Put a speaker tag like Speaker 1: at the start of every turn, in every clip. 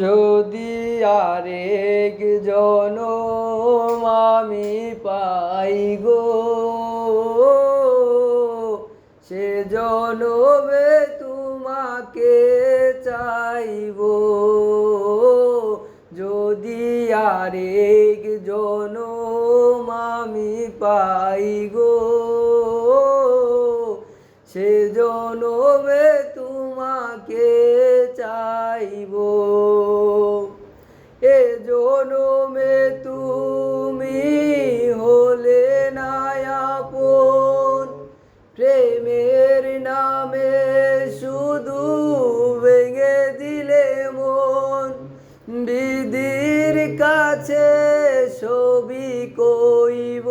Speaker 1: যদি আরেক জনম আমি পাই গো, সে জনমে তোমাকে চাইব। যদি আরেক জনম আমি পাই গো, সে জনমে তোমাকে চাইব। এ জনমে তুমি হলে না আপন, প্রেমের নামে শুধু ভেঙে দিলে মন। বিধির কাছে সবই কইব,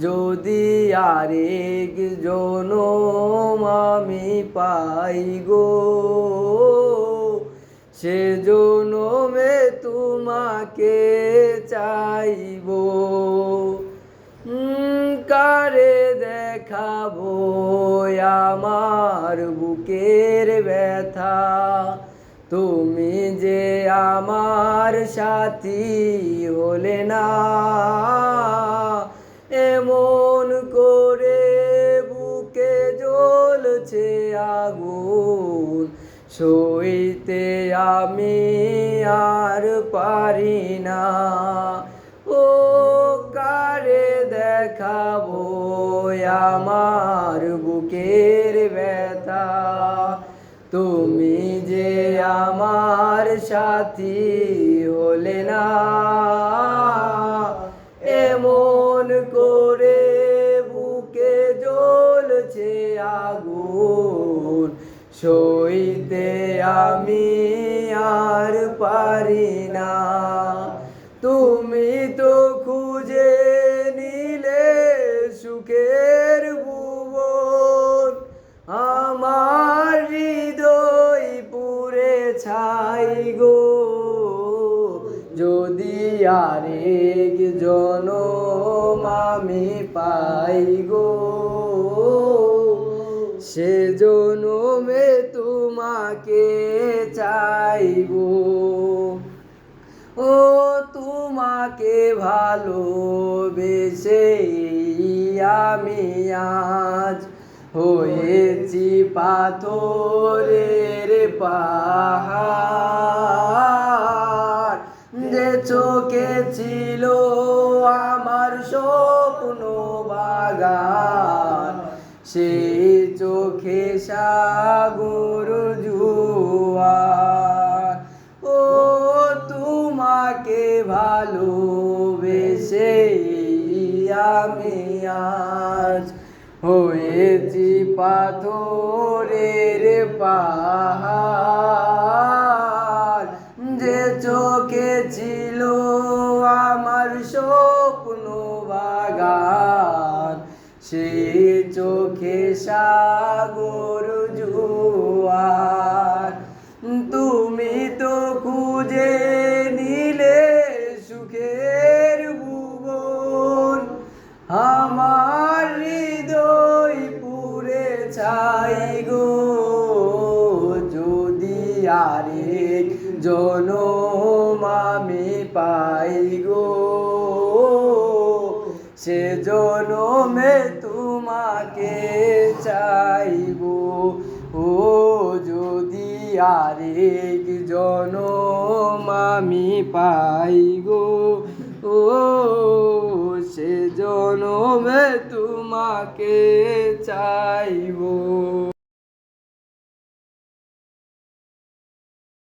Speaker 1: যদি আরেক জনম আমি পাই গো, সে জনমে তোমাকে চাইব। কারে দেখাবো আমার বুকের ব্যথা, তুমি যে আমার সাথী হলে না। এমন করে বুকে জ্বলছে আগুন, সইতে আমি আর পারি না। ও কারে দেখাবো আমার বুকের ব্যথা, তুমি যে আমার সাথী হলে না। এমন করে বুকে জ্বলছে আগুন, সইতে আমি আর পারি না। তুমি তো খুঁজে নিলে সুখের ভুবন, আমার হৃদয় পুড়ে ছাই গো। যদি আরেক জনম আমি পাই গো, সে জনমে তোমাকে চাইব। ও তোমাকে ভালোবেসে আমি আজ হয়েছি পাথরের পাহাড়। যে চোখে ছিল আমার স্বপ্ন বাগান, সেই চোখে সাগর জোয়ার। ও তোমাকে ভালোবেসে আমি আজ হয়েছি পাথরের পাহাড়। যে চোখে ছিল আমার স্বপ্ন বাগান, সেই চোখে সাগর জোয়ার। তুমি তো খুঁজে নিলে সুখের ভুবন, আমার হৃদয় পুড়ে ছাই গো। যদি আরেক জনম আমি পাই গো, সে জনমে তোমাকে চাইব। ও যদি আরেক জনম আমি পাই গো, ও সে জনমে তোমাকে চাইব।